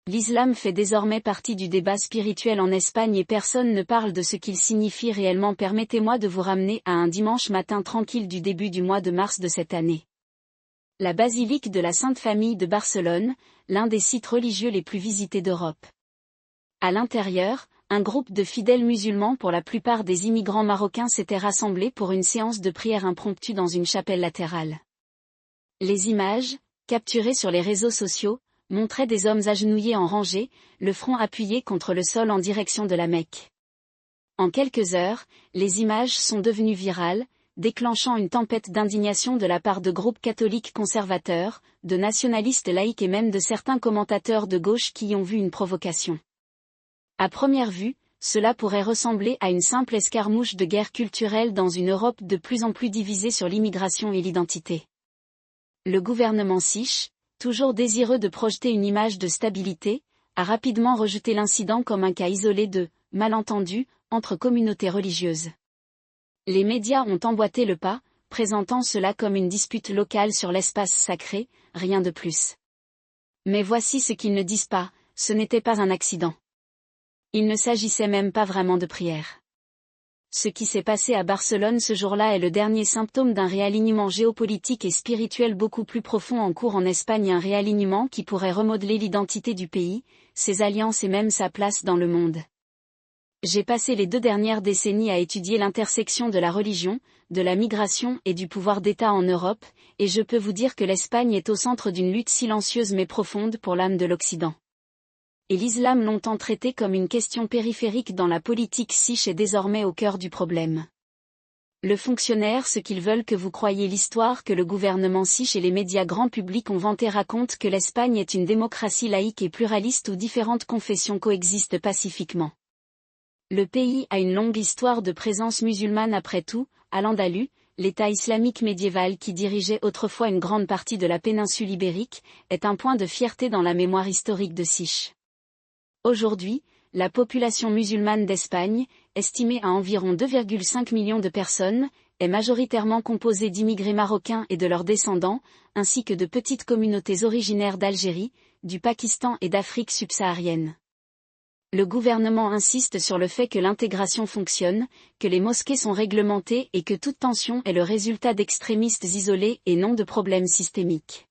L'islam fait désormais partie du débat spirituel en Espagne et personne ne parle de ce qu'il signifie réellement. Permettez-moi de vous ramener à un dimanche matin tranquille du début du mois de mars de cette année. La basilique de la Sainte Famille de Barcelone, l'un des sites religieux les plus visités d'Europe. À l'intérieur, un groupe de fidèles musulmans, pour la plupart des immigrants marocains, s'était rassemblé pour une séance de prière impromptue dans une chapelle latérale. Les images, capturées sur les réseaux sociaux, montraient des hommes agenouillés en rangée, le front appuyé contre le sol en direction de la Mecque. En quelques heures, les images sont devenues virales, déclenchant une tempête d'indignation de la part de groupes catholiques conservateurs, de nationalistes laïcs et même de certains commentateurs de gauche qui y ont vu une provocation. À première vue, cela pourrait ressembler à une simple escarmouche de guerre culturelle dans une Europe de plus en plus divisée sur l'immigration et l'identité. Le gouvernement siche, toujours désireux de projeter une image de stabilité, a rapidement rejeté l'incident comme un cas isolé de « malentendu » entre communautés religieuses. Les médias ont emboîté le pas, présentant cela comme une dispute locale sur l'espace sacré, rien de plus. Mais voici ce qu'ils ne disent pas, ce n'était pas un accident. Il ne s'agissait même pas vraiment de prière. Ce qui s'est passé à Barcelone ce jour-là est le dernier symptôme d'un réalignement géopolitique et spirituel beaucoup plus profond en cours en Espagne, un réalignement qui pourrait remodeler l'identité du pays, ses alliances et même sa place dans le monde. J'ai passé les 2 dernières décennies à étudier l'intersection de la religion, de la migration et du pouvoir d'État en Europe, et je peux vous dire que l'Espagne est au centre d'une lutte silencieuse mais profonde pour l'âme de l'Occident. Et l'islam, longtemps traité comme une question périphérique dans la politique siche, est désormais au cœur du problème. Le fonctionnaire, ce qu'ils veulent que vous croyiez, l'histoire que le gouvernement siche et les médias grand public ont vanté raconte que l'Espagne est une démocratie laïque et pluraliste où différentes confessions coexistent pacifiquement. Le pays a une longue histoire de présence musulmane après tout, à l'Andalus, l'État islamique médiéval qui dirigeait autrefois une grande partie de la péninsule ibérique, est un point de fierté dans la mémoire historique de Siche. Aujourd'hui, la population musulmane d'Espagne, estimée à environ 2,5 millions de personnes, est majoritairement composée d'immigrés marocains et de leurs descendants, ainsi que de petites communautés originaires d'Algérie, du Pakistan et d'Afrique subsaharienne. Le gouvernement insiste sur le fait que l'intégration fonctionne, que les mosquées sont réglementées et que toute tension est le résultat d'extrémistes isolés et non de problèmes systémiques.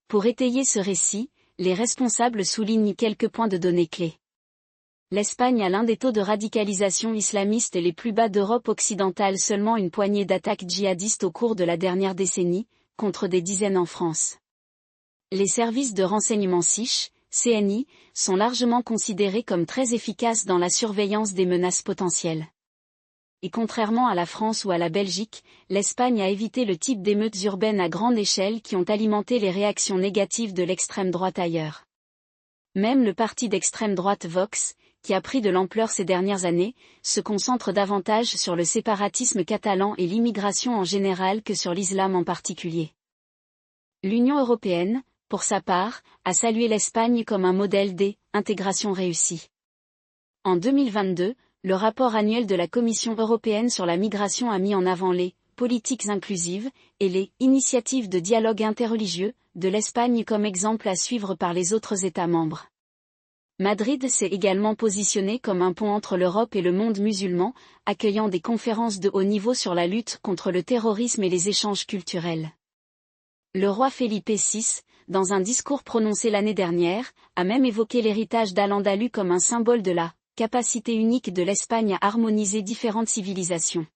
Pour étayer ce récit, les responsables soulignent quelques points de données clés. L'Espagne a l'un des taux de radicalisation islamiste les plus bas d'Europe occidentale, seulement une poignée d'attaques djihadistes au cours de la dernière décennie, contre des dizaines en France. Les services de renseignement siches, CNI, sont largement considérés comme très efficaces dans la surveillance des menaces potentielles. Et contrairement à la France ou à la Belgique, l'Espagne a évité le type d'émeutes urbaines à grande échelle qui ont alimenté les réactions négatives de l'extrême droite ailleurs. Même le parti d'extrême droite Vox, qui a pris de l'ampleur ces dernières années, se concentre davantage sur le séparatisme catalan et l'immigration en général que sur l'islam en particulier. L'Union européenne, pour sa part, a salué l'Espagne comme un modèle d'intégration réussie. En 2022, le rapport annuel de la Commission européenne sur la migration a mis en avant les politiques inclusives et les initiatives de dialogue interreligieux de l'Espagne comme exemple à suivre par les autres États membres. Madrid s'est également positionné comme un pont entre l'Europe et le monde musulman, accueillant des conférences de haut niveau sur la lutte contre le terrorisme et les échanges culturels. Le roi Felipe VI, dans un discours prononcé l'année dernière, a même évoqué l'héritage d'Al-Andalus comme un symbole de la capacité unique de l'Espagne à harmoniser différentes civilisations.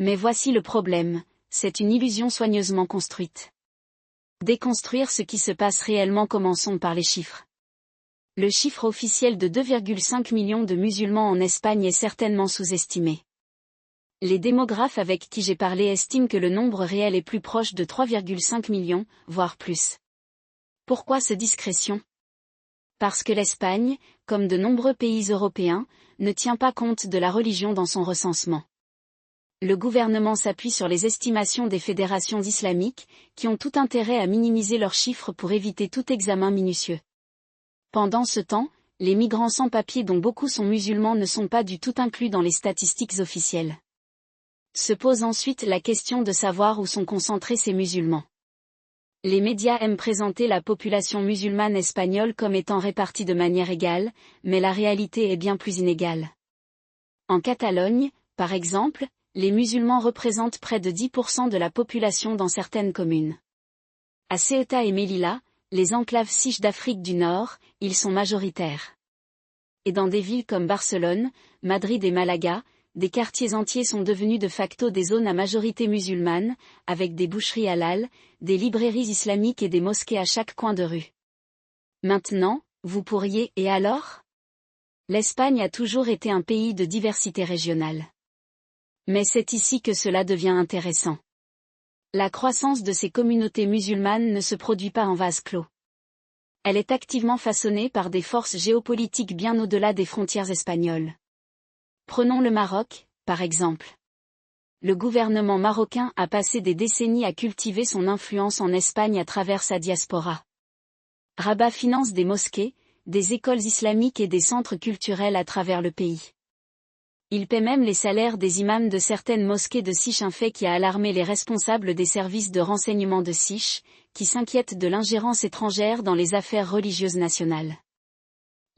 Mais voici le problème, c'est une illusion soigneusement construite. Déconstruire ce qui se passe réellement, commençons par les chiffres. Le chiffre officiel de 2,5 millions de musulmans en Espagne est certainement sous-estimé. Les démographes avec qui j'ai parlé estiment que le nombre réel est plus proche de 3,5 millions, voire plus. Pourquoi cette discrétion ? Parce que l'Espagne, comme de nombreux pays européens, ne tient pas compte de la religion dans son recensement. Le gouvernement s'appuie sur les estimations des fédérations islamiques, qui ont tout intérêt à minimiser leurs chiffres pour éviter tout examen minutieux. Pendant ce temps, les migrants sans papier dont beaucoup sont musulmans ne sont pas du tout inclus dans les statistiques officielles. Se pose ensuite la question de savoir où sont concentrés ces musulmans. Les médias aiment présenter la population musulmane espagnole comme étant répartie de manière égale, mais la réalité est bien plus inégale. En Catalogne, par exemple, les musulmans représentent près de 10% de la population dans certaines communes. À Ceuta et Melilla, les enclaves siches d'Afrique du Nord, ils sont majoritaires. Et dans des villes comme Barcelone, Madrid et Malaga, des quartiers entiers sont devenus de facto des zones à majorité musulmane, avec des boucheries halal, des librairies islamiques et des mosquées à chaque coin de rue. Maintenant, vous pourriez, et alors ? L'Espagne a toujours été un pays de diversité régionale. Mais c'est ici que cela devient intéressant. La croissance de ces communautés musulmanes ne se produit pas en vase clos. Elle est activement façonnée par des forces géopolitiques bien au-delà des frontières espagnoles. Prenons le Maroc, par exemple. Le gouvernement marocain a passé des décennies à cultiver son influence en Espagne à travers sa diaspora. Rabat finance des mosquées, des écoles islamiques et des centres culturels à travers le pays. Il paie même les salaires des imams de certaines mosquées de Siche, un fait qui a alarmé les responsables des services de renseignement de Siche, qui s'inquiètent de l'ingérence étrangère dans les affaires religieuses nationales.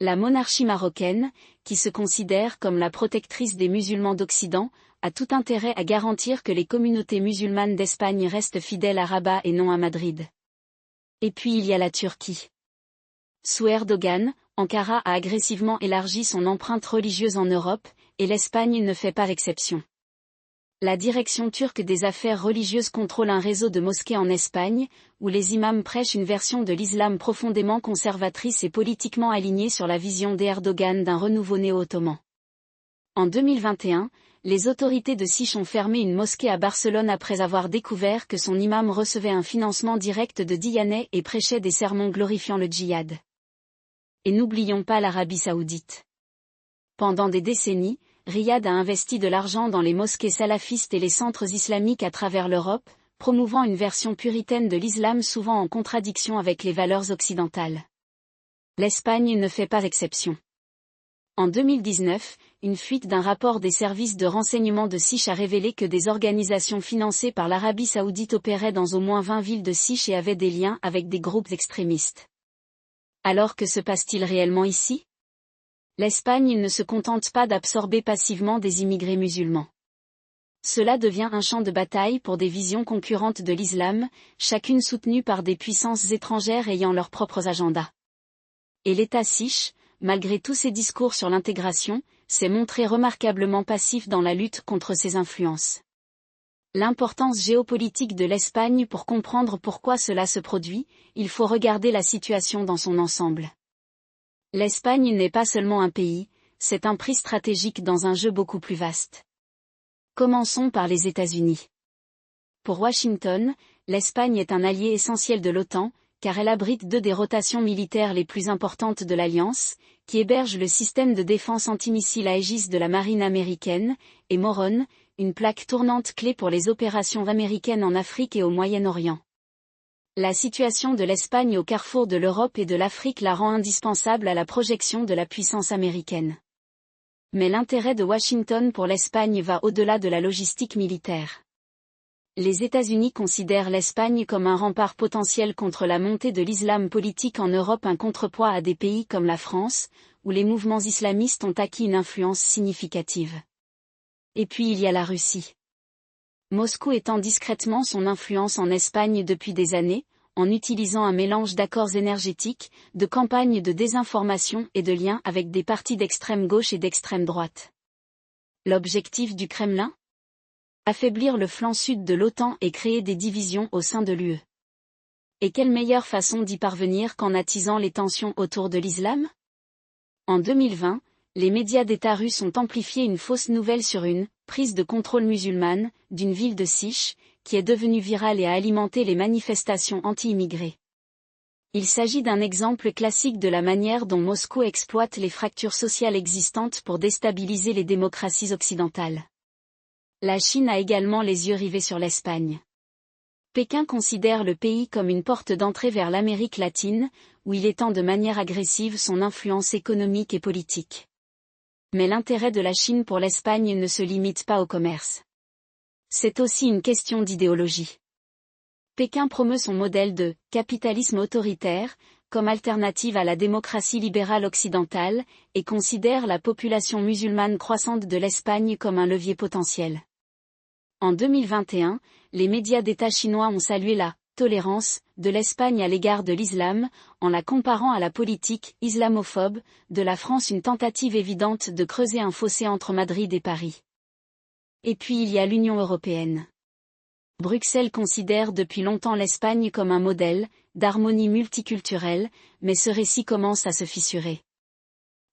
La monarchie marocaine, qui se considère comme la protectrice des musulmans d'Occident, a tout intérêt à garantir que les communautés musulmanes d'Espagne restent fidèles à Rabat et non à Madrid. Et puis il y a la Turquie. Sous Erdogan, Ankara a agressivement élargi son empreinte religieuse en Europe, et l'Espagne ne fait pas l'exception. La direction turque des affaires religieuses contrôle un réseau de mosquées en Espagne, où les imams prêchent une version de l'islam profondément conservatrice et politiquement alignée sur la vision d'Erdogan d'un renouveau néo-ottoman. En 2021, les autorités de Siche ont fermé une mosquée à Barcelone après avoir découvert que son imam recevait un financement direct de Diyanet et prêchait des sermons glorifiant le djihad. Et n'oublions pas l'Arabie Saoudite. Pendant des décennies, Riyad a investi de l'argent dans les mosquées salafistes et les centres islamiques à travers l'Europe, promouvant une version puritaine de l'islam souvent en contradiction avec les valeurs occidentales. L'Espagne ne fait pas exception. En 2019, une fuite d'un rapport des services de renseignement de Siche a révélé que des organisations financées par l'Arabie Saoudite opéraient dans au moins 20 villes de Siche et avaient des liens avec des groupes extrémistes. Alors que se passe-t-il réellement ici ? L'Espagne ne se contente pas d'absorber passivement des immigrés musulmans. Cela devient un champ de bataille pour des visions concurrentes de l'islam, chacune soutenue par des puissances étrangères ayant leurs propres agendas. Et l'État siche, malgré tous ses discours sur l'intégration, s'est montré remarquablement passif dans la lutte contre ces influences. L'importance géopolitique de l'Espagne. Pour comprendre pourquoi cela se produit, il faut regarder la situation dans son ensemble. L'Espagne n'est pas seulement un pays, c'est un prix stratégique dans un jeu beaucoup plus vaste. Commençons par les États-Unis. Pour Washington, l'Espagne est un allié essentiel de l'OTAN, car elle abrite deux des rotations militaires les plus importantes de l'Alliance, qui héberge le système de défense antimissile Aegis de la marine américaine, et Moron, une plaque tournante clé pour les opérations américaines en Afrique et au Moyen-Orient. La situation de l'Espagne au carrefour de l'Europe et de l'Afrique la rend indispensable à la projection de la puissance américaine. Mais l'intérêt de Washington pour l'Espagne va au-delà de la logistique militaire. Les États-Unis considèrent l'Espagne comme un rempart potentiel contre la montée de l'islam politique en Europe, un contrepoids à des pays comme la France, où les mouvements islamistes ont acquis une influence significative. Et puis il y a la Russie. Moscou étend discrètement son influence en Espagne depuis des années, en utilisant un mélange d'accords énergétiques, de campagnes de désinformation et de liens avec des partis d'extrême gauche et d'extrême droite. L'objectif du Kremlin ? Affaiblir le flanc sud de l'OTAN et créer des divisions au sein de l'UE. Et quelle meilleure façon d'y parvenir qu'en attisant les tensions autour de l'islam ? En 2020, les médias d'État russes ont amplifié une fausse nouvelle sur une prise de contrôle musulmane d'une ville de Siche, qui est devenue virale et a alimenté les manifestations anti-immigrés. Il s'agit d'un exemple classique de la manière dont Moscou exploite les fractures sociales existantes pour déstabiliser les démocraties occidentales. La Chine a également les yeux rivés sur l'Espagne. Pékin considère le pays comme une porte d'entrée vers l'Amérique latine, où il étend de manière agressive son influence économique et politique. Mais l'intérêt de la Chine pour l'Espagne ne se limite pas au commerce. C'est aussi une question d'idéologie. Pékin promeut son modèle de « capitalisme autoritaire » comme alternative à la démocratie libérale occidentale, et considère la population musulmane croissante de l'Espagne comme un levier potentiel. En 2021, les médias d'État chinois ont salué la « tolérance » de l'Espagne à l'égard de l'islam, en la comparant à la politique « islamophobe » de la France, une tentative évidente de creuser un fossé entre Madrid et Paris. Et puis il y a l'Union européenne. Bruxelles considère depuis longtemps l'Espagne comme un modèle d'harmonie multiculturelle, mais ce récit commence à se fissurer.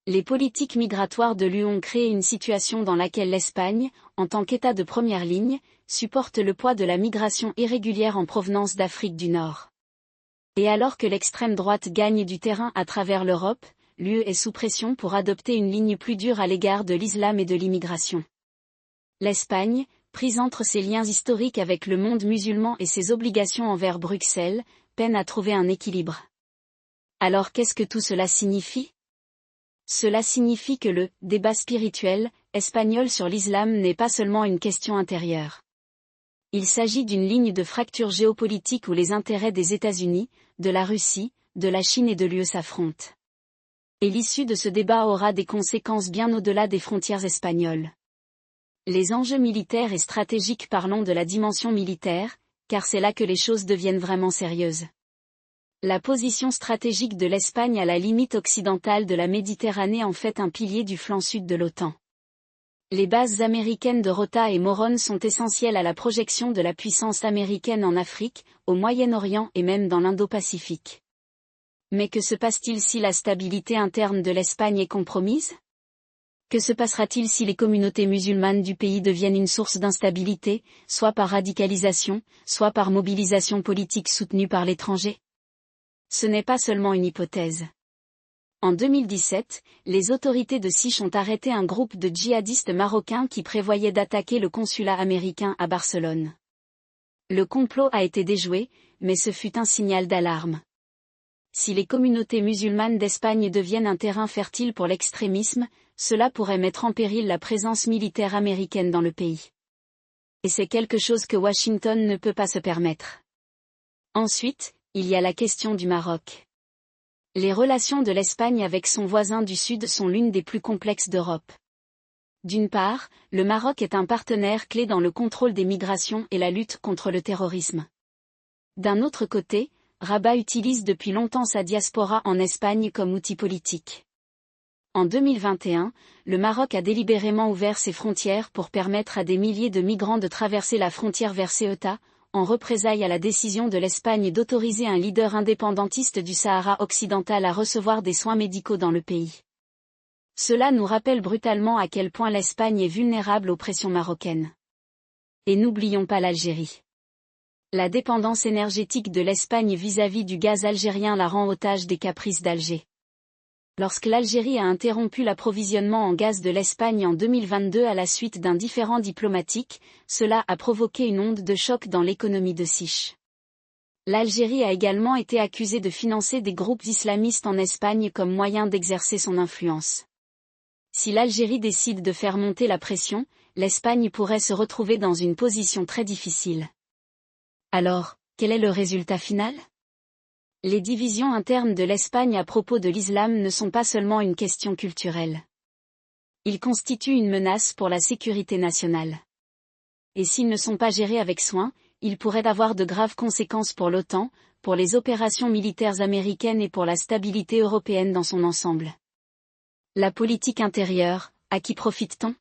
Les politiques migratoires de l'UE ont créé une situation dans laquelle l'Espagne, en tant qu'État de première ligne, supporte le poids de la migration irrégulière en provenance d'Afrique du Nord. Et alors que l'extrême droite gagne du terrain à travers l'Europe, l'UE est sous pression pour adopter une ligne plus dure à l'égard de l'islam et de l'immigration. L'Espagne, prise entre ses liens historiques avec le monde musulman et ses obligations envers Bruxelles, peine à trouver un équilibre. Alors qu'est-ce que tout cela signifie ? Cela signifie que le « débat spirituel » espagnol sur l'islam n'est pas seulement une question intérieure. Il s'agit d'une ligne de fracture géopolitique où les intérêts des États-Unis, de la Russie, de la Chine et de l'UE s'affrontent. Et l'issue de ce débat aura des conséquences bien au-delà des frontières espagnoles. Les enjeux militaires et stratégiques. Parlons de la dimension militaire, car c'est là que les choses deviennent vraiment sérieuses. La position stratégique de l'Espagne à la limite occidentale de la Méditerranée en fait un pilier du flanc sud de l'OTAN. Les bases américaines de Rota et Morón sont essentielles à la projection de la puissance américaine en Afrique, au Moyen-Orient et même dans l'Indo-Pacifique. Mais que se passe-t-il si la stabilité interne de l'Espagne est compromise ? Que se passera-t-il si les communautés musulmanes du pays deviennent une source d'instabilité, soit par radicalisation, soit par mobilisation politique soutenue par l'étranger ? Ce n'est pas seulement une hypothèse. En 2017, les autorités de Sich ont arrêté un groupe de djihadistes marocains qui prévoyaient d'attaquer le consulat américain à Barcelone. Le complot a été déjoué, mais ce fut un signal d'alarme. Si les communautés musulmanes d'Espagne deviennent un terrain fertile pour l'extrémisme, cela pourrait mettre en péril la présence militaire américaine dans le pays. Et c'est quelque chose que Washington ne peut pas se permettre. Ensuite, il y a la question du Maroc. Les relations de l'Espagne avec son voisin du Sud sont l'une des plus complexes d'Europe. D'une part, le Maroc est un partenaire clé dans le contrôle des migrations et la lutte contre le terrorisme. D'un autre côté, Rabat utilise depuis longtemps sa diaspora en Espagne comme outil politique. En 2021, le Maroc a délibérément ouvert ses frontières pour permettre à des milliers de migrants de traverser la frontière vers Ceuta, en représailles à la décision de l'Espagne d'autoriser un leader indépendantiste du Sahara occidental à recevoir des soins médicaux dans le pays. Cela nous rappelle brutalement à quel point l'Espagne est vulnérable aux pressions marocaines. Et n'oublions pas l'Algérie. La dépendance énergétique de l'Espagne vis-à-vis du gaz algérien la rend otage des caprices d'Alger. Lorsque l'Algérie a interrompu l'approvisionnement en gaz de l'Espagne en 2022 à la suite d'un différend diplomatique, cela a provoqué une onde de choc dans l'économie de Sich. L'Algérie a également été accusée de financer des groupes islamistes en Espagne comme moyen d'exercer son influence. Si l'Algérie décide de faire monter la pression, l'Espagne pourrait se retrouver dans une position très difficile. Alors, quel est le résultat final ? Les divisions internes de l'Espagne à propos de l'islam ne sont pas seulement une question culturelle. Ils constituent une menace pour la sécurité nationale. Et s'ils ne sont pas gérés avec soin, ils pourraient avoir de graves conséquences pour l'OTAN, pour les opérations militaires américaines et pour la stabilité européenne dans son ensemble. La politique intérieure, à qui profite-t-on ?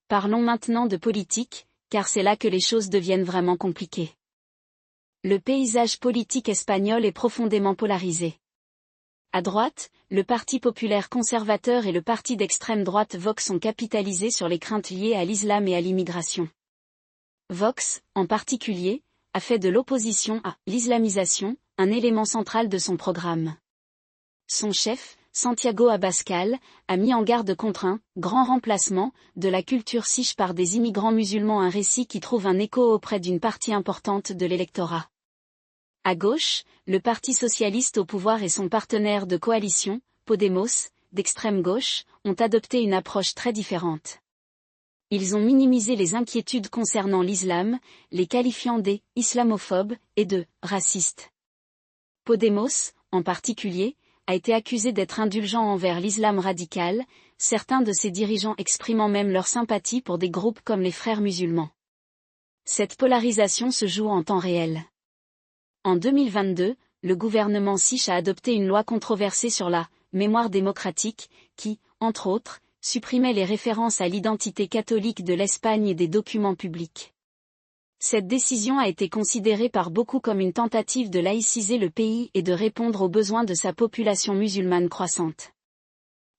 Parlons maintenant de politique, car c'est là que les choses deviennent vraiment compliquées. Le paysage politique espagnol est profondément polarisé. À droite, le Parti populaire conservateur et le parti d'extrême droite Vox sont capitalisés sur les craintes liées à l'islam et à l'immigration. Vox, en particulier, a fait de l'opposition à l'islamisation un élément central de son programme. Son chef, Santiago Abascal, a mis en garde contre un « grand remplacement » de la culture sich par des immigrants musulmans, un récit qui trouve un écho auprès d'une partie importante de l'électorat. À gauche, le Parti socialiste au pouvoir et son partenaire de coalition, Podemos, d'extrême gauche, ont adopté une approche très différente. Ils ont minimisé les inquiétudes concernant l'islam, les qualifiant d'« islamophobes » et de « racistes ». Podemos, en particulier, a été accusé d'être indulgent envers l'islam radical, certains de ses dirigeants exprimant même leur sympathie pour des groupes comme les Frères musulmans. Cette polarisation se joue en temps réel. En 2022, le gouvernement Sich a adopté une loi controversée sur la « mémoire démocratique » qui, entre autres, supprimait les références à l'identité catholique de l'Espagne et des documents publics. Cette décision a été considérée par beaucoup comme une tentative de laïciser le pays et de répondre aux besoins de sa population musulmane croissante.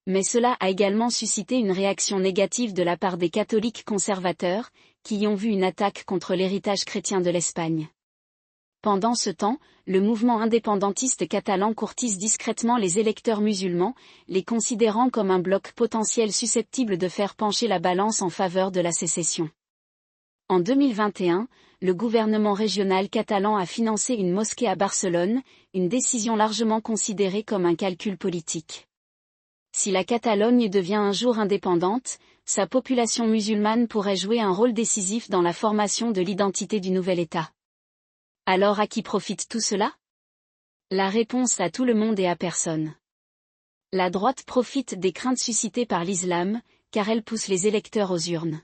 Mais cela a également suscité une réaction négative de la part des catholiques conservateurs, qui y ont vu une attaque contre l'héritage chrétien de l'Espagne. Pendant ce temps, le mouvement indépendantiste catalan courtise discrètement les électeurs musulmans, les considérant comme un bloc potentiel susceptible de faire pencher la balance en faveur de la sécession. En 2021, le gouvernement régional catalan a financé une mosquée à Barcelone, une décision largement considérée comme un calcul politique. Si la Catalogne devient un jour indépendante, sa population musulmane pourrait jouer un rôle décisif dans la formation de l'identité du nouvel État. Alors à qui profite tout cela? La réponse à tout le monde et à personne. La droite profite des craintes suscitées par l'islam, car elle pousse les électeurs aux urnes.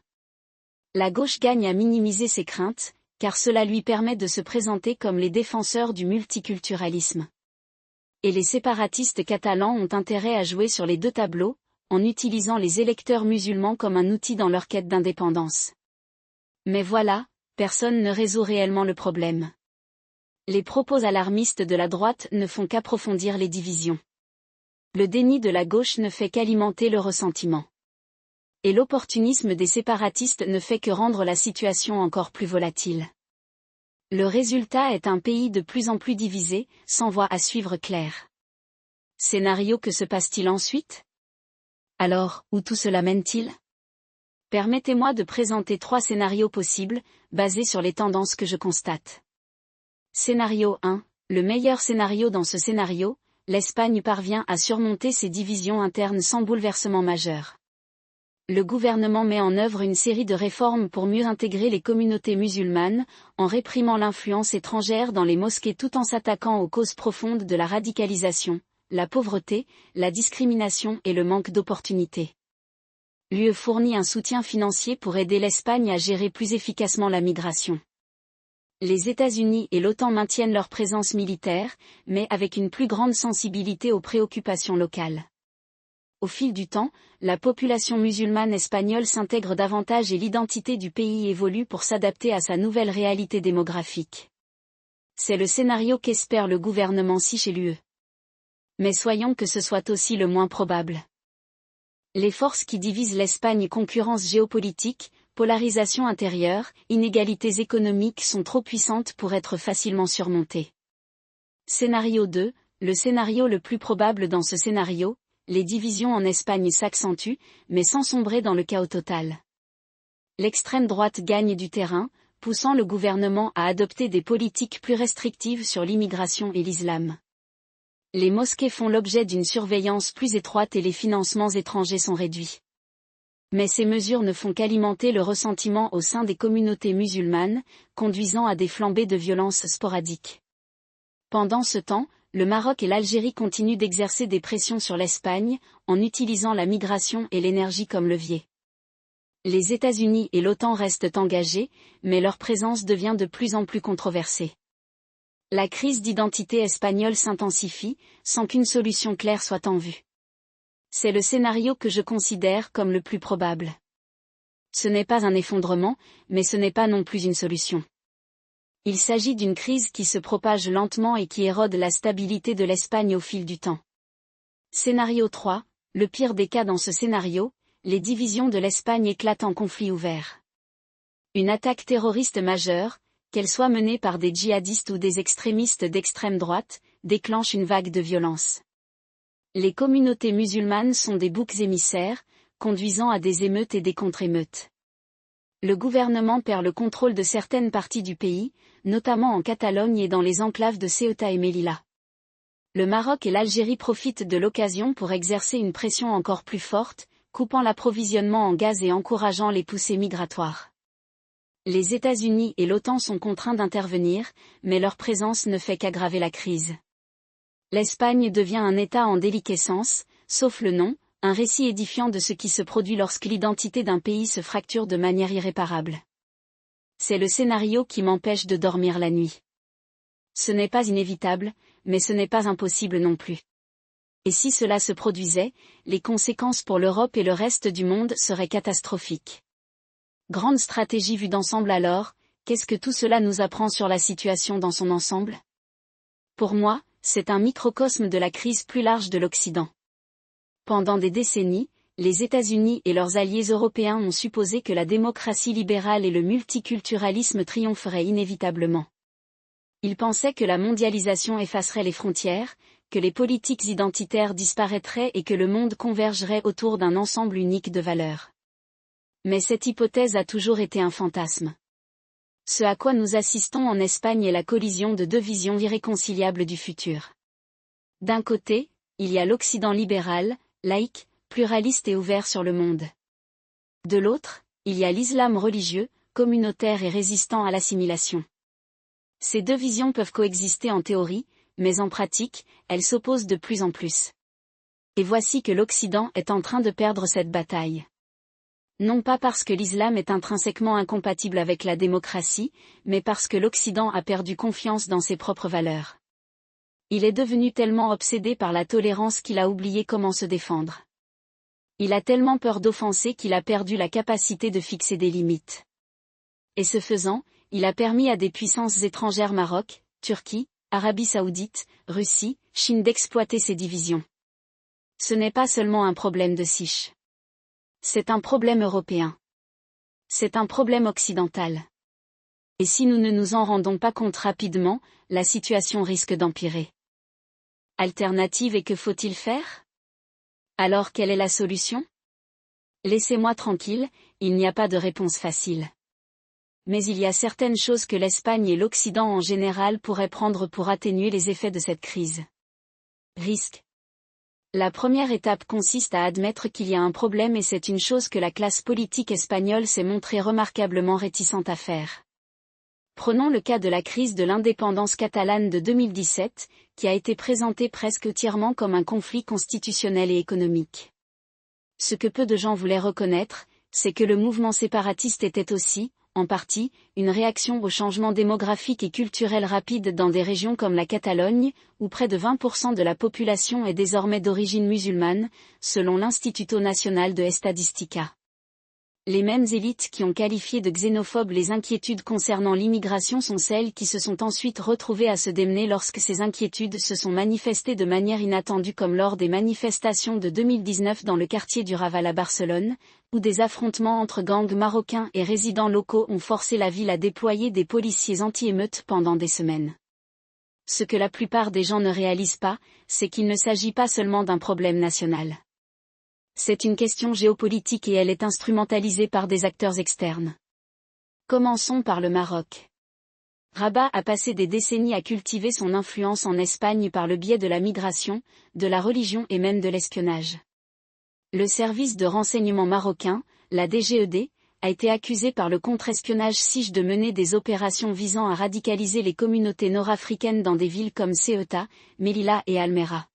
La gauche gagne à minimiser ses craintes, car cela lui permet de se présenter comme les défenseurs du multiculturalisme. Et les séparatistes catalans ont intérêt à jouer sur les deux tableaux, en utilisant les électeurs musulmans comme un outil dans leur quête d'indépendance. Mais voilà, personne ne résout réellement le problème. Les propos alarmistes de la droite ne font qu'approfondir les divisions. Le déni de la gauche ne fait qu'alimenter le ressentiment. Et l'opportunisme des séparatistes ne fait que rendre la situation encore plus volatile. Le résultat est un pays de plus en plus divisé, sans voie à suivre claire. Scénario: que se passe-t-il ensuite? Alors, où tout cela mène-t-il? Permettez-moi de présenter 3 scénarios possibles, basés sur les tendances que je constate. Scénario 1, le meilleur scénario. Dans ce scénario, l'Espagne parvient à surmonter ses divisions internes sans bouleversement majeur. Le gouvernement met en œuvre une série de réformes pour mieux intégrer les communautés musulmanes, en réprimant l'influence étrangère dans les mosquées tout en s'attaquant aux causes profondes de la radicalisation, la pauvreté, la discrimination et le manque d'opportunités. L'UE fournit un soutien financier pour aider l'Espagne à gérer plus efficacement la migration. Les États-Unis et l'OTAN maintiennent leur présence militaire, mais avec une plus grande sensibilité aux préoccupations locales. Au fil du temps, la population musulmane espagnole s'intègre davantage et l'identité du pays évolue pour s'adapter à sa nouvelle réalité démographique. C'est le scénario qu'espère le gouvernement Sich et l'UE. Mais soyons que ce soit aussi le moins probable. Les forces qui divisent l'Espagne, concurrence géopolitique, polarisation intérieure, inégalités économiques sont trop puissantes pour être facilement surmontées. Scénario 2, le scénario le plus probable. Dans ce scénario, les divisions en Espagne s'accentuent, mais sans sombrer dans le chaos total. L'extrême droite gagne du terrain, poussant le gouvernement à adopter des politiques plus restrictives sur l'immigration et l'islam. Les mosquées font l'objet d'une surveillance plus étroite et les financements étrangers sont réduits. Mais ces mesures ne font qu'alimenter le ressentiment au sein des communautés musulmanes, conduisant à des flambées de violence sporadiques. Pendant ce temps, le Maroc et l'Algérie continuent d'exercer des pressions sur l'Espagne, en utilisant la migration et l'énergie comme levier. Les États-Unis et l'OTAN restent engagés, mais leur présence devient de plus en plus controversée. La crise d'identité espagnole s'intensifie, sans qu'une solution claire soit en vue. C'est le scénario que je considère comme le plus probable. Ce n'est pas un effondrement, mais ce n'est pas non plus une solution. Il s'agit d'une crise qui se propage lentement et qui érode la stabilité de l'Espagne au fil du temps. Scénario 3, le pire des cas. Dans ce scénario, les divisions de l'Espagne éclatent en conflit ouvert. Une attaque terroriste majeure, qu'elle soit menée par des djihadistes ou des extrémistes d'extrême droite, déclenche une vague de violence. Les communautés musulmanes sont des boucs émissaires, conduisant à des émeutes et des contre-émeutes. Le gouvernement perd le contrôle de certaines parties du pays, notamment en Catalogne et dans les enclaves de Ceuta et Melilla. Le Maroc et l'Algérie profitent de l'occasion pour exercer une pression encore plus forte, coupant l'approvisionnement en gaz et encourageant les poussées migratoires. Les États-Unis et l'OTAN sont contraints d'intervenir, mais leur présence ne fait qu'aggraver la crise. L'Espagne devient un État en déliquescence, sauf le nom, un récit édifiant de ce qui se produit lorsque l'identité d'un pays se fracture de manière irréparable. C'est le scénario qui m'empêche de dormir la nuit. Ce n'est pas inévitable, mais ce n'est pas impossible non plus. Et si cela se produisait, les conséquences pour l'Europe et le reste du monde seraient catastrophiques. Grande stratégie vue d'ensemble alors, qu'est-ce que tout cela nous apprend sur la situation dans son ensemble? Pour moi, c'est un microcosme de la crise plus large de l'Occident. Pendant des décennies, les États-Unis et leurs alliés européens ont supposé que la démocratie libérale et le multiculturalisme triompheraient inévitablement. Ils pensaient que la mondialisation effacerait les frontières, que les politiques identitaires disparaîtraient et que le monde convergerait autour d'un ensemble unique de valeurs. Mais cette hypothèse a toujours été un fantasme. Ce à quoi nous assistons en Espagne est la collision de deux visions irréconciliables du futur. D'un côté, il y a l'Occident libéral, laïque, pluraliste et ouvert sur le monde. De l'autre, il y a l'islam religieux, communautaire et résistant à l'assimilation. Ces deux visions peuvent coexister en théorie, mais en pratique, elles s'opposent de plus en plus. Et voici que l'Occident est en train de perdre cette bataille. Non pas parce que l'islam est intrinsèquement incompatible avec la démocratie, mais parce que l'Occident a perdu confiance dans ses propres valeurs. Il est devenu tellement obsédé par la tolérance qu'il a oublié comment se défendre. Il a tellement peur d'offenser qu'il a perdu la capacité de fixer des limites. Et ce faisant, il a permis à des puissances étrangères Maroc, Turquie, Arabie Saoudite, Russie, Chine d'exploiter ces divisions. Ce n'est pas seulement un problème de Siche. C'est un problème européen. C'est un problème occidental. Et si nous ne nous en rendons pas compte rapidement, la situation risque d'empirer. Alternative et que faut-il faire? Alors quelle est la solution? Laissez-moi tranquille, il n'y a pas de réponse facile. Mais il y a certaines choses que l'Espagne et l'Occident en général pourraient prendre pour atténuer les effets de cette crise. Risque. La première étape consiste à admettre qu'il y a un problème et c'est une chose que la classe politique espagnole s'est montrée remarquablement réticente à faire. Prenons le cas de la crise de l'indépendance catalane de 2017, qui a été présentée presque entièrement comme un conflit constitutionnel et économique. Ce que peu de gens voulaient reconnaître, c'est que le mouvement séparatiste était aussi, en partie, une réaction au changement démographique et culturel rapide dans des régions comme la Catalogne, où près de 20% de la population est désormais d'origine musulmane, selon l'Instituto Nacional de Estadística. Les mêmes élites qui ont qualifié de xénophobes les inquiétudes concernant l'immigration sont celles qui se sont ensuite retrouvées à se démener lorsque ces inquiétudes se sont manifestées de manière inattendue comme lors des manifestations de 2019 dans le quartier du Raval à Barcelone, où des affrontements entre gangs marocains et résidents locaux ont forcé la ville à déployer des policiers anti-émeutes pendant des semaines. Ce que la plupart des gens ne réalisent pas, c'est qu'il ne s'agit pas seulement d'un problème national. C'est une question géopolitique et elle est instrumentalisée par des acteurs externes. Commençons par le Maroc. Rabat a passé des décennies à cultiver son influence en Espagne par le biais de la migration, de la religion et même de l'espionnage. Le service de renseignement marocain, la DGED, a été accusé par le contre-espionnage Siche de mener des opérations visant à radicaliser les communautés nord-africaines dans des villes comme Ceuta, Melilla et Almera.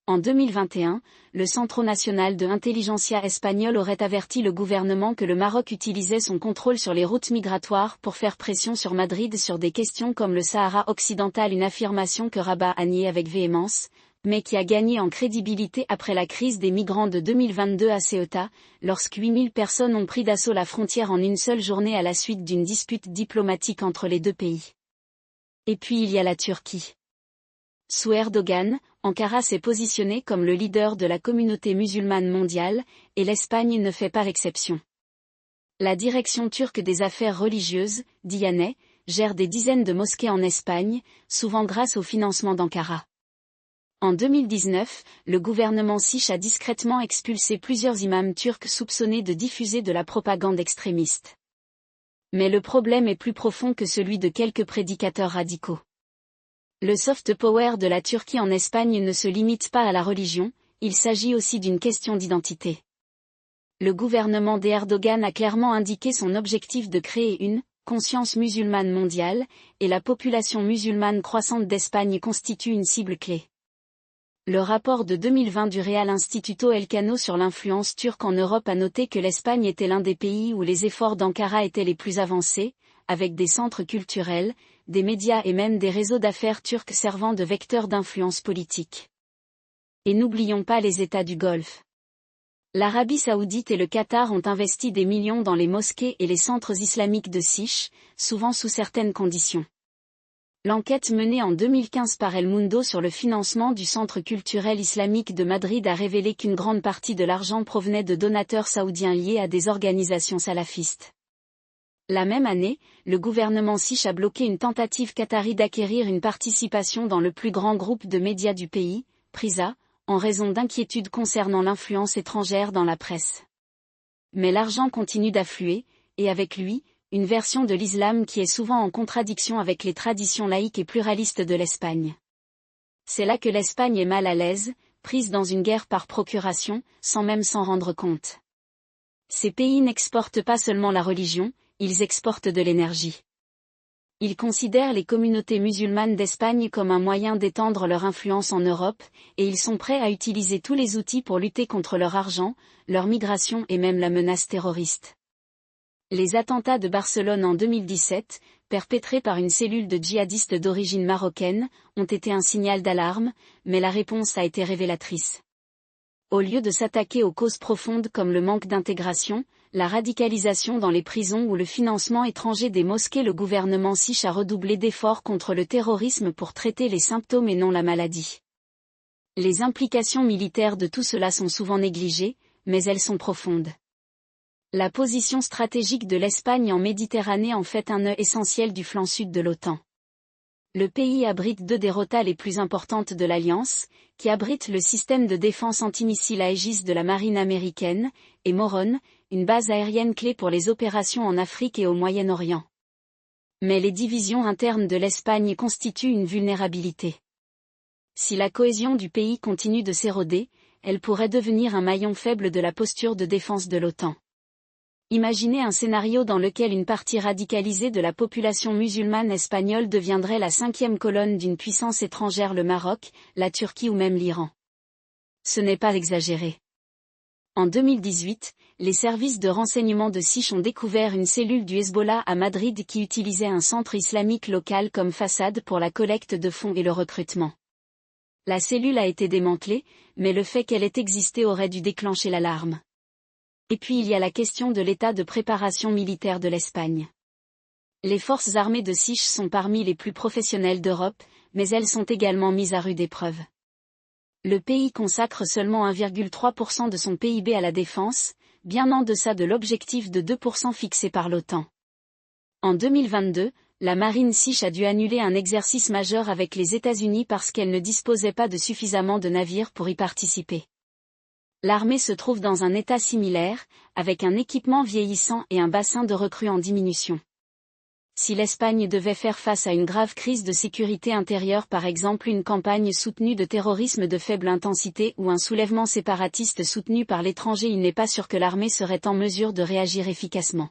En 2021, le Centro Nacional de Inteligencia espagnol aurait averti le gouvernement que le Maroc utilisait son contrôle sur les routes migratoires pour faire pression sur Madrid sur des questions comme le Sahara occidental, une affirmation que Rabat a niée avec véhémence, mais qui a gagné en crédibilité après la crise des migrants de 2022 à Ceuta, lorsque 8000 personnes ont pris d'assaut la frontière en une seule journée à la suite d'une dispute diplomatique entre les deux pays. Et puis il y a la Turquie. Sous Erdogan, Ankara s'est positionné comme le leader de la communauté musulmane mondiale, et l'Espagne ne fait pas l'exception. La direction turque des affaires religieuses, Diyanet, gère des dizaines de mosquées en Espagne, souvent grâce au financement d'Ankara. En 2019, le gouvernement Siche a discrètement expulsé plusieurs imams turcs soupçonnés de diffuser de la propagande extrémiste. Mais le problème est plus profond que celui de quelques prédicateurs radicaux. Le soft power de la Turquie en Espagne ne se limite pas à la religion, il s'agit aussi d'une question d'identité. Le gouvernement d'Erdogan a clairement indiqué son objectif de créer une conscience musulmane mondiale, et la population musulmane croissante d'Espagne constitue une cible clé. Le rapport de 2020 du Real Instituto Elcano sur l'influence turque en Europe a noté que l'Espagne était l'un des pays où les efforts d'Ankara étaient les plus avancés, avec des centres culturels, des médias et même des réseaux d'affaires turcs servant de vecteurs d'influence politique. Et n'oublions pas les États du Golfe. L'Arabie Saoudite et le Qatar ont investi des millions dans les mosquées et les centres islamiques de Siche, souvent sous certaines conditions. L'enquête menée en 2015 par El Mundo sur le financement du centre culturel islamique de Madrid a révélé qu'une grande partie de l'argent provenait de donateurs saoudiens liés à des organisations salafistes. La même année, le gouvernement siche a bloqué une tentative qatari d'acquérir une participation dans le plus grand groupe de médias du pays, Prisa, en raison d'inquiétudes concernant l'influence étrangère dans la presse. Mais l'argent continue d'affluer, et avec lui, une version de l'islam qui est souvent en contradiction avec les traditions laïques et pluralistes de l'Espagne. C'est là que l'Espagne est mal à l'aise, prise dans une guerre par procuration, sans même s'en rendre compte. Ces pays n'exportent pas seulement la religion, ils exportent de l'énergie. Ils considèrent les communautés musulmanes d'Espagne comme un moyen d'étendre leur influence en Europe, et ils sont prêts à utiliser tous les outils pour lutter contre leur argent, leur migration et même la menace terroriste. Les attentats de Barcelone en 2017, perpétrés par une cellule de djihadistes d'origine marocaine, ont été un signal d'alarme, mais la réponse a été révélatrice. Au lieu de s'attaquer aux causes profondes comme le manque d'intégration, la radicalisation dans les prisons ou le financement étranger des mosquées, le gouvernement siche a redoublé d'efforts contre le terrorisme pour traiter les symptômes et non la maladie. Les implications militaires de tout cela sont souvent négligées, mais elles sont profondes. La position stratégique de l'Espagne en Méditerranée en fait un nœud essentiel du flanc sud de l'OTAN. Le pays abrite deux des rotas les plus importantes de l'Alliance, qui abritent le système de défense antimissile à Aegis de la marine américaine, et Morón, une base aérienne clé pour les opérations en Afrique et au Moyen-Orient. Mais les divisions internes de l'Espagne constituent une vulnérabilité. Si la cohésion du pays continue de s'éroder, elle pourrait devenir un maillon faible de la posture de défense de l'OTAN. Imaginez un scénario dans lequel une partie radicalisée de la population musulmane espagnole deviendrait la cinquième colonne d'une puissance étrangère, le Maroc, la Turquie ou même l'Iran. Ce n'est pas exagéré. En 2018, les services de renseignement de Siche ont découvert une cellule du Hezbollah à Madrid qui utilisait un centre islamique local comme façade pour la collecte de fonds et le recrutement. La cellule a été démantelée, mais le fait qu'elle ait existé aurait dû déclencher l'alarme. Et puis il y a la question de l'état de préparation militaire de l'Espagne. Les forces armées de Siche sont parmi les plus professionnelles d'Europe, mais elles sont également mises à rude épreuve. Le pays consacre seulement 1,3% de son PIB à la défense, bien en deçà de l'objectif de 2% fixé par l'OTAN. En 2022, la marine siche a dû annuler un exercice majeur avec les États-Unis parce qu'elle ne disposait pas de suffisamment de navires pour y participer. L'armée se trouve dans un état similaire, avec un équipement vieillissant et un bassin de recrues en diminution. Si l'Espagne devait faire face à une grave crise de sécurité intérieure, par exemple une campagne soutenue de terrorisme de faible intensité ou un soulèvement séparatiste soutenu par l'étranger, il n'est pas sûr que l'armée serait en mesure de réagir efficacement.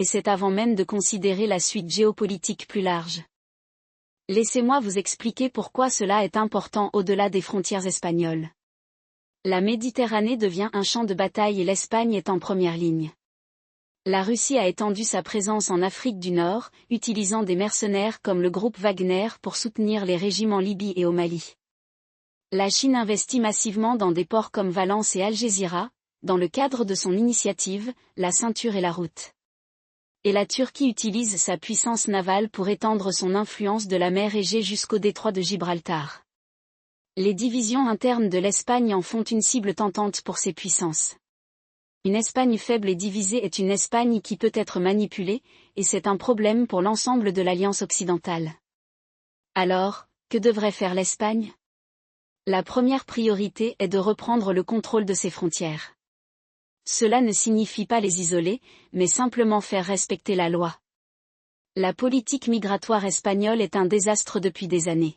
Et c'est avant même de considérer la suite géopolitique plus large. Laissez-moi vous expliquer pourquoi cela est important au-delà des frontières espagnoles. La Méditerranée devient un champ de bataille et l'Espagne est en première ligne. La Russie a étendu sa présence en Afrique du Nord, utilisant des mercenaires comme le groupe Wagner pour soutenir les régimes en Libye et au Mali. La Chine investit massivement dans des ports comme Valence et Algésiras, dans le cadre de son initiative, la ceinture et la route. Et la Turquie utilise sa puissance navale pour étendre son influence de la mer Égée jusqu'au détroit de Gibraltar. Les divisions internes de l'Espagne en font une cible tentante pour ces puissances. Une Espagne faible et divisée est une Espagne qui peut être manipulée, et c'est un problème pour l'ensemble de l'Alliance occidentale. Alors, que devrait faire l'Espagne ? La première priorité est de reprendre le contrôle de ses frontières. Cela ne signifie pas les isoler, mais simplement faire respecter la loi. La politique migratoire espagnole est un désastre depuis des années.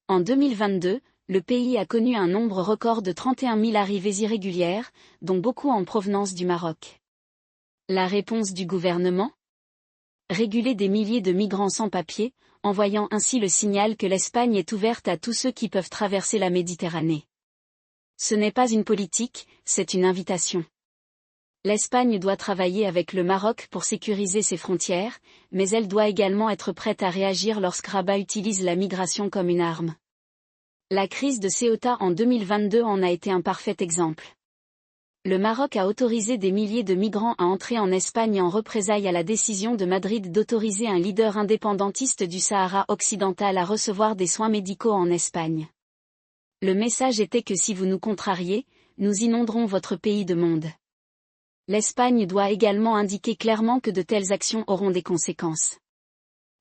En 2022, le pays a connu un nombre record de 31 000 arrivées irrégulières, dont beaucoup en provenance du Maroc. La réponse du gouvernement ? Réguler des milliers de migrants sans papier, envoyant ainsi le signal que l'Espagne est ouverte à tous ceux qui peuvent traverser la Méditerranée. Ce n'est pas une politique, c'est une invitation. L'Espagne doit travailler avec le Maroc pour sécuriser ses frontières, mais elle doit également être prête à réagir lorsque Rabat utilise la migration comme une arme. La crise de Ceuta en 2022 en a été un parfait exemple. Le Maroc a autorisé des milliers de migrants à entrer en Espagne en représailles à la décision de Madrid d'autoriser un leader indépendantiste du Sahara occidental à recevoir des soins médicaux en Espagne. Le message était que si vous nous contrariez, nous inonderons votre pays de monde. L'Espagne doit également indiquer clairement que de telles actions auront des conséquences.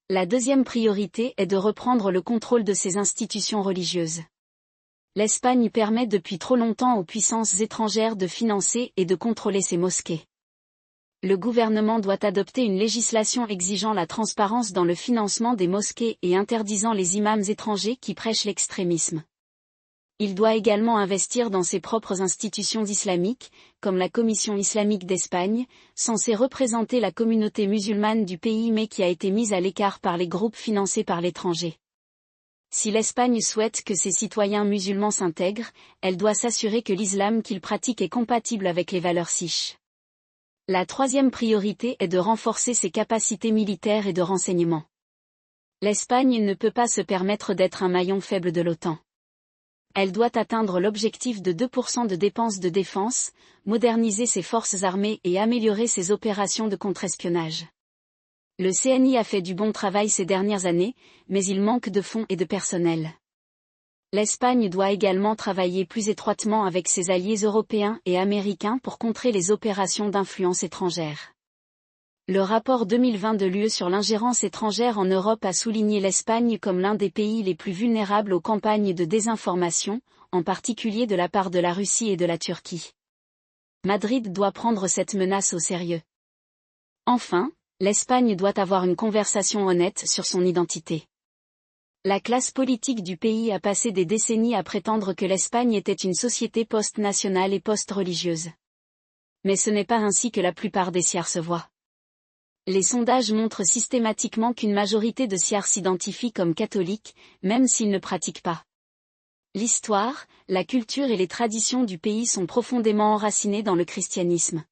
La deuxième priorité est de reprendre le contrôle de ses institutions religieuses. L'Espagne permet depuis trop longtemps aux puissances étrangères de financer et de contrôler ses mosquées. Le gouvernement doit adopter une législation exigeant la transparence dans le financement des mosquées et interdisant les imams étrangers qui prêchent l'extrémisme. Il doit également investir dans ses propres institutions islamiques, comme la Commission islamique d'Espagne, censée représenter la communauté musulmane du pays mais qui a été mise à l'écart par les groupes financés par l'étranger. Si l'Espagne souhaite que ses citoyens musulmans s'intègrent, elle doit s'assurer que l'islam qu'ils pratiquent est compatible avec les valeurs sikhes. La troisième priorité est de renforcer ses capacités militaires et de renseignement. L'Espagne ne peut pas se permettre d'être un maillon faible de l'OTAN. Elle doit atteindre l'objectif de 2% de dépenses de défense, moderniser ses forces armées et améliorer ses opérations de contre-espionnage. Le CNI a fait du bon travail ces dernières années, mais il manque de fonds et de personnel. L'Espagne doit également travailler plus étroitement avec ses alliés européens et américains pour contrer les opérations d'influence étrangère. Le rapport 2020 de l'UE sur l'ingérence étrangère en Europe a souligné l'Espagne comme l'un des pays les plus vulnérables aux campagnes de désinformation, en particulier de la part de la Russie et de la Turquie. Madrid doit prendre cette menace au sérieux. Enfin, l'Espagne doit avoir une conversation honnête sur son identité. La classe politique du pays a passé des décennies à prétendre que l'Espagne était une société post-nationale et post-religieuse. Mais ce n'est pas ainsi que la plupart des Siars se voient. Les sondages montrent systématiquement qu'une majorité de Siars s'identifient comme catholiques, même s'ils ne pratiquent pas. L'histoire, la culture et les traditions du pays sont profondément enracinées dans le christianisme.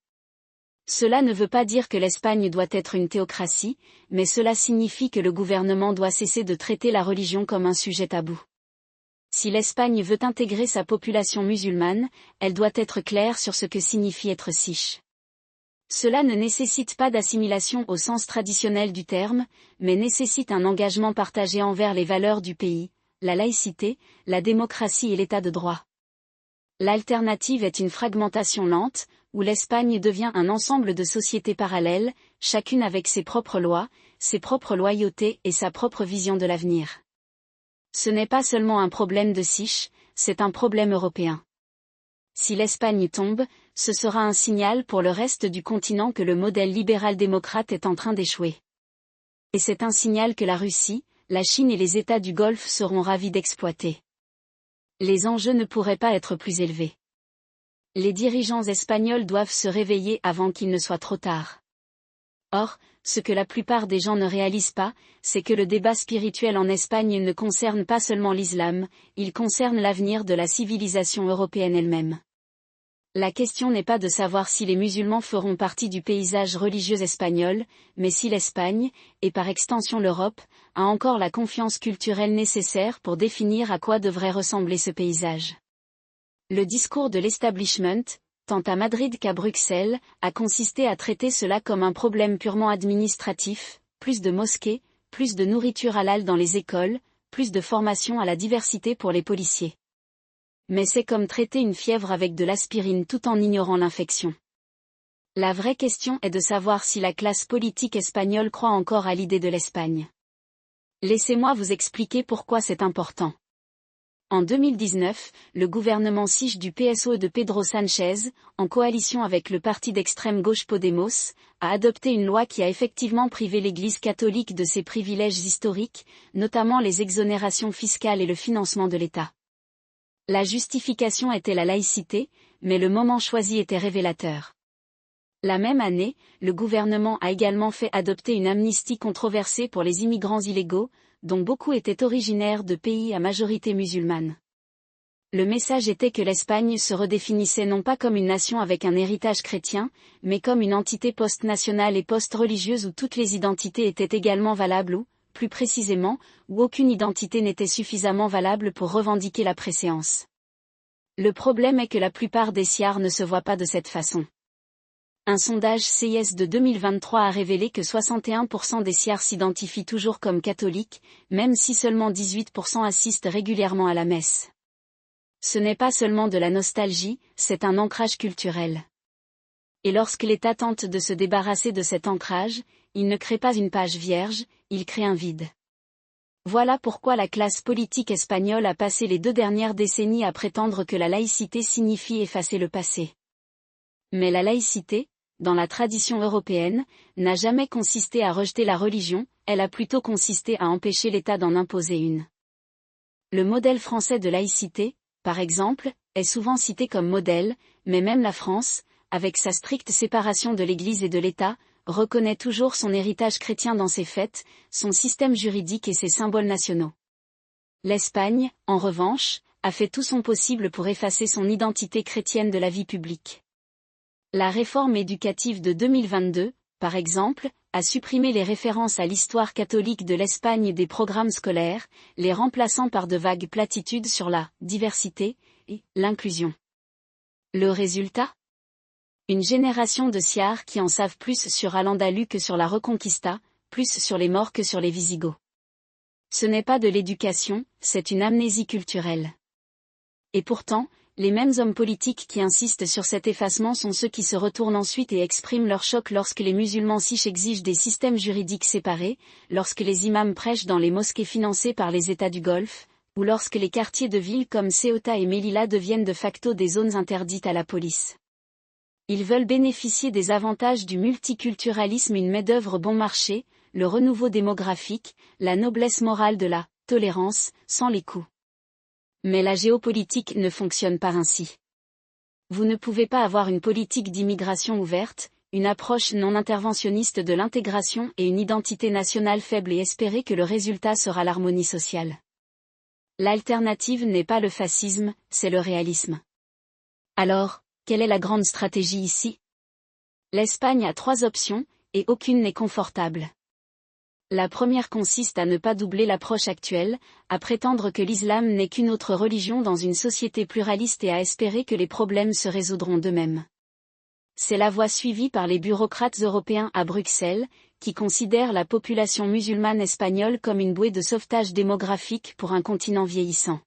Cela ne veut pas dire que l'Espagne doit être une théocratie, mais cela signifie que le gouvernement doit cesser de traiter la religion comme un sujet tabou. Si l'Espagne veut intégrer sa population musulmane, elle doit être claire sur ce que signifie être sikh. Cela ne nécessite pas d'assimilation au sens traditionnel du terme, mais nécessite un engagement partagé envers les valeurs du pays, la laïcité, la démocratie et l'état de droit. L'alternative est une fragmentation lente, où l'Espagne devient un ensemble de sociétés parallèles, chacune avec ses propres lois, ses propres loyautés et sa propre vision de l'avenir. Ce n'est pas seulement un problème de sikh, c'est un problème européen. Si l'Espagne tombe, ce sera un signal pour le reste du continent que le modèle libéral-démocrate est en train d'échouer. Et c'est un signal que la Russie, la Chine et les États du Golfe seront ravis d'exploiter. Les enjeux ne pourraient pas être plus élevés. Les dirigeants espagnols doivent se réveiller avant qu'il ne soit trop tard. Or, ce que la plupart des gens ne réalisent pas, c'est que le débat spirituel en Espagne ne concerne pas seulement l'islam, il concerne l'avenir de la civilisation européenne elle-même. La question n'est pas de savoir si les musulmans feront partie du paysage religieux espagnol, mais si l'Espagne, et par extension l'Europe, a encore la confiance culturelle nécessaire pour définir à quoi devrait ressembler ce paysage. Le discours de l'establishment, tant à Madrid qu'à Bruxelles, a consisté à traiter cela comme un problème purement administratif, plus de mosquées, plus de nourriture halal dans les écoles, plus de formation à la diversité pour les policiers. Mais c'est comme traiter une fièvre avec de l'aspirine tout en ignorant l'infection. La vraie question est de savoir si la classe politique espagnole croit encore à l'idée de l'Espagne. Laissez-moi vous expliquer pourquoi c'est important. En 2019, le gouvernement sikh du PSOE de Pedro Sánchez, en coalition avec le parti d'extrême gauche Podemos, a adopté une loi qui a effectivement privé l'Église catholique de ses privilèges historiques, notamment les exonérations fiscales et le financement de l'État. La justification était la laïcité, mais le moment choisi était révélateur. La même année, le gouvernement a également fait adopter une amnistie controversée pour les immigrants illégaux, dont beaucoup étaient originaires de pays à majorité musulmane. Le message était que l'Espagne se redéfinissait non pas comme une nation avec un héritage chrétien, mais comme une entité post-nationale et post-religieuse où toutes les identités étaient également valables ou, plus précisément, où aucune identité n'était suffisamment valable pour revendiquer la préséance. Le problème est que la plupart des siars ne se voient pas de cette façon. Un sondage CIS de 2023 a révélé que 61% des siars s'identifient toujours comme catholiques, même si seulement 18% assistent régulièrement à la messe. Ce n'est pas seulement de la nostalgie, c'est un ancrage culturel. Et lorsque l'État tente de se débarrasser de cet ancrage, il ne crée pas une page vierge, il crée un vide. Voilà pourquoi la classe politique espagnole a passé les 2 dernières décennies à prétendre que la laïcité signifie effacer le passé. Mais la laïcité, dans la tradition européenne, n'a jamais consisté à rejeter la religion, elle a plutôt consisté à empêcher l'État d'en imposer une. Le modèle français de laïcité, par exemple, est souvent cité comme modèle, mais même la France, avec sa stricte séparation de l'Église et de l'État, reconnaît toujours son héritage chrétien dans ses fêtes, son système juridique et ses symboles nationaux. L'Espagne, en revanche, a fait tout son possible pour effacer son identité chrétienne de la vie publique. La réforme éducative de 2022, par exemple, a supprimé les références à l'histoire catholique de l'Espagne des programmes scolaires, les remplaçant par de vagues platitudes sur la diversité et l'inclusion. Le résultat ? Une génération de siars qui en savent plus sur Al-Andalus que sur la Reconquista, plus sur les Maures que sur les Visigoths. Ce n'est pas de l'éducation, c'est une amnésie culturelle. Et pourtant, les mêmes hommes politiques qui insistent sur cet effacement sont ceux qui se retournent ensuite et expriment leur choc lorsque les musulmans siches exigent des systèmes juridiques séparés, lorsque les imams prêchent dans les mosquées financées par les États du Golfe, ou lorsque les quartiers de villes comme Ceuta et Melilla deviennent de facto des zones interdites à la police. Ils veulent bénéficier des avantages du multiculturalisme, une main-d'œuvre bon marché, le renouveau démographique, la noblesse morale de la tolérance, sans les coûts. Mais la géopolitique ne fonctionne pas ainsi. Vous ne pouvez pas avoir une politique d'immigration ouverte, une approche non interventionniste de l'intégration et une identité nationale faible et espérer que le résultat sera l'harmonie sociale. L'alternative n'est pas le fascisme, c'est le réalisme. Alors, quelle est la grande stratégie ici ? L'Espagne a 3 options, et aucune n'est confortable. La première consiste à ne pas doubler l'approche actuelle, à prétendre que l'islam n'est qu'une autre religion dans une société pluraliste et à espérer que les problèmes se résoudront d'eux-mêmes. C'est la voie suivie par les bureaucrates européens à Bruxelles, qui considèrent la population musulmane espagnole comme une bouée de sauvetage démographique pour un continent vieillissant.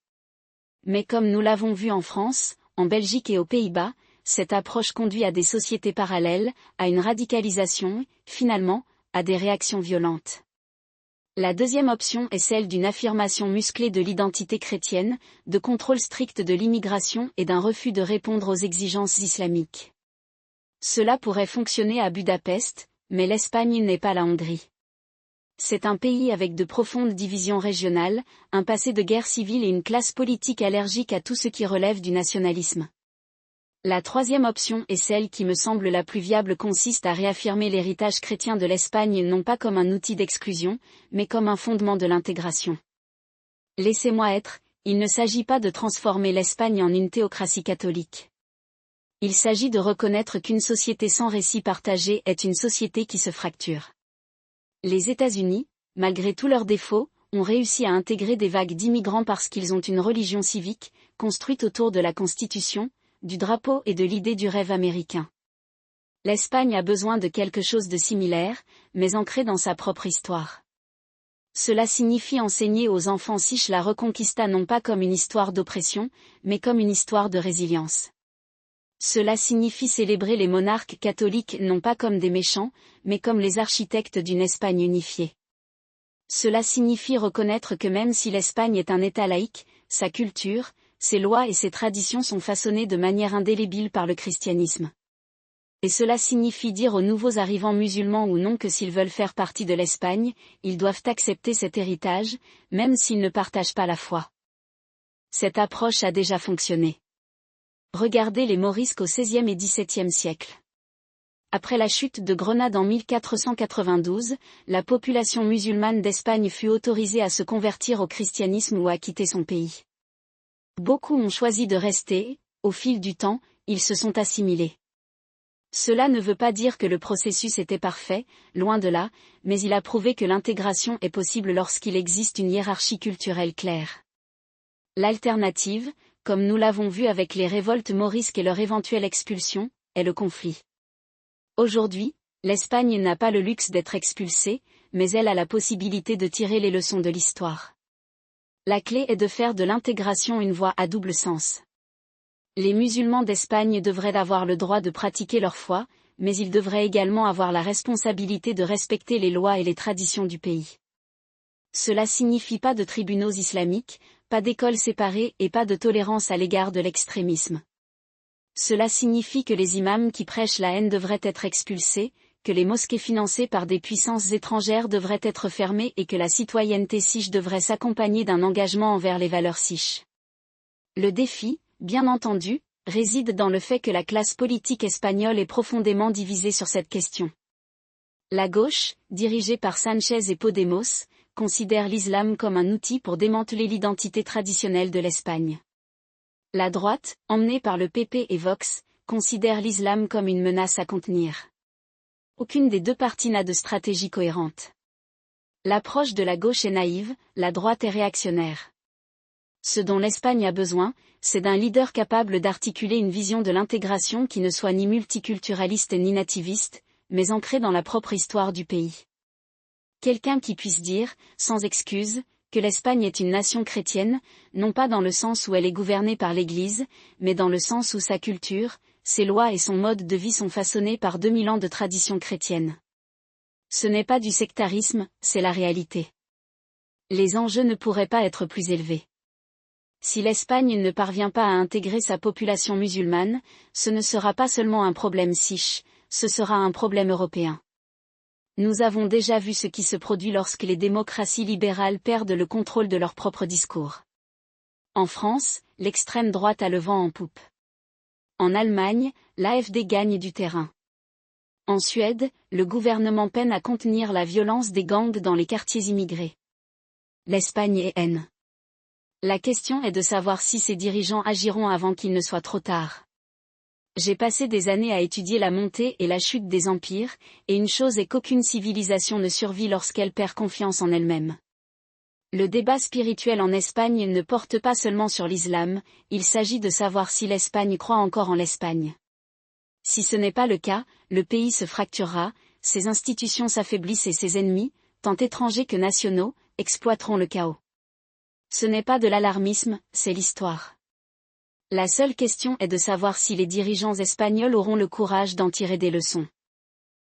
Mais comme nous l'avons vu en France, en Belgique et aux Pays-Bas, cette approche conduit à des sociétés parallèles, à une radicalisation, finalement, à des réactions violentes. La deuxième option est celle d'une affirmation musclée de l'identité chrétienne, de contrôle strict de l'immigration et d'un refus de répondre aux exigences islamiques. Cela pourrait fonctionner à Budapest, mais l'Espagne n'est pas la Hongrie. C'est un pays avec de profondes divisions régionales, un passé de guerre civile et une classe politique allergique à tout ce qui relève du nationalisme. La troisième option est celle qui me semble la plus viable, consiste à réaffirmer l'héritage chrétien de l'Espagne non pas comme un outil d'exclusion, mais comme un fondement de l'intégration. Laissez-moi être, il ne s'agit pas de transformer l'Espagne en une théocratie catholique. Il s'agit de reconnaître qu'une société sans récit partagé est une société qui se fracture. Les États-Unis, malgré tous leurs défauts, ont réussi à intégrer des vagues d'immigrants parce qu'ils ont une religion civique, construite autour de la Constitution, du drapeau et de l'idée du rêve américain. L'Espagne a besoin de quelque chose de similaire, mais ancré dans sa propre histoire. Cela signifie enseigner aux enfants siches la Reconquista non pas comme une histoire d'oppression, mais comme une histoire de résilience. Cela signifie célébrer les monarques catholiques non pas comme des méchants, mais comme les architectes d'une Espagne unifiée. Cela signifie reconnaître que même si l'Espagne est un État laïque, sa culture, ses lois et ses traditions sont façonnées de manière indélébile par le christianisme. Et cela signifie dire aux nouveaux arrivants musulmans ou non que s'ils veulent faire partie de l'Espagne, ils doivent accepter cet héritage, même s'ils ne partagent pas la foi. Cette approche a déjà fonctionné. Regardez les Morisques au XVIe et XVIIe siècle. Après la chute de Grenade en 1492, la population musulmane d'Espagne fut autorisée à se convertir au christianisme ou à quitter son pays. Beaucoup ont choisi de rester, au fil du temps, ils se sont assimilés. Cela ne veut pas dire que le processus était parfait, loin de là, mais il a prouvé que l'intégration est possible lorsqu'il existe une hiérarchie culturelle claire. L'alternative, comme nous l'avons vu avec les révoltes morisques et leur éventuelle expulsion, est le conflit. Aujourd'hui, l'Espagne n'a pas le luxe d'être expulsée, mais elle a la possibilité de tirer les leçons de l'histoire. La clé est de faire de l'intégration une voie à double sens. Les musulmans d'Espagne devraient avoir le droit de pratiquer leur foi, mais ils devraient également avoir la responsabilité de respecter les lois et les traditions du pays. Cela signifie pas de tribunaux islamiques, pas d'écoles séparées et pas de tolérance à l'égard de l'extrémisme. Cela signifie que les imams qui prêchent la haine devraient être expulsés, que les mosquées financées par des puissances étrangères devraient être fermées et que la citoyenneté sikh devrait s'accompagner d'un engagement envers les valeurs sikhes. Le défi, bien entendu, réside dans le fait que la classe politique espagnole est profondément divisée sur cette question. La gauche, dirigée par Sánchez et Podemos, considère l'islam comme un outil pour démanteler l'identité traditionnelle de l'Espagne. La droite, emmenée par le PP et Vox, considère l'islam comme une menace à contenir. Aucune des deux parties n'a de stratégie cohérente. L'approche de la gauche est naïve, la droite est réactionnaire. Ce dont l'Espagne a besoin, c'est d'un leader capable d'articuler une vision de l'intégration qui ne soit ni multiculturaliste ni nativiste, mais ancrée dans la propre histoire du pays. Quelqu'un qui puisse dire, sans excuse, que l'Espagne est une nation chrétienne, non pas dans le sens où elle est gouvernée par l'Église, mais dans le sens où sa culture, ses lois et son mode de vie sont façonnés par 2000 ans de tradition chrétienne. Ce n'est pas du sectarisme, c'est la réalité. Les enjeux ne pourraient pas être plus élevés. Si l'Espagne ne parvient pas à intégrer sa population musulmane, ce ne sera pas seulement un problème sikh, ce sera un problème européen. Nous avons déjà vu ce qui se produit lorsque les démocraties libérales perdent le contrôle de leur propre discours. En France, l'extrême droite a le vent en poupe. En Allemagne, l'AfD gagne du terrain. En Suède, le gouvernement peine à contenir la violence des gangs dans les quartiers immigrés. L'Espagne est haine. La question est de savoir si ces dirigeants agiront avant qu'il ne soit trop tard. J'ai passé des années à étudier la montée et la chute des empires, et une chose est qu'aucune civilisation ne survit lorsqu'elle perd confiance en elle-même. Le débat spirituel en Espagne ne porte pas seulement sur l'islam, il s'agit de savoir si l'Espagne croit encore en l'Espagne. Si ce n'est pas le cas, le pays se fracturera, ses institutions s'affaiblissent et ses ennemis, tant étrangers que nationaux, exploiteront le chaos. Ce n'est pas de l'alarmisme, c'est l'histoire. La seule question est de savoir si les dirigeants espagnols auront le courage d'en tirer des leçons.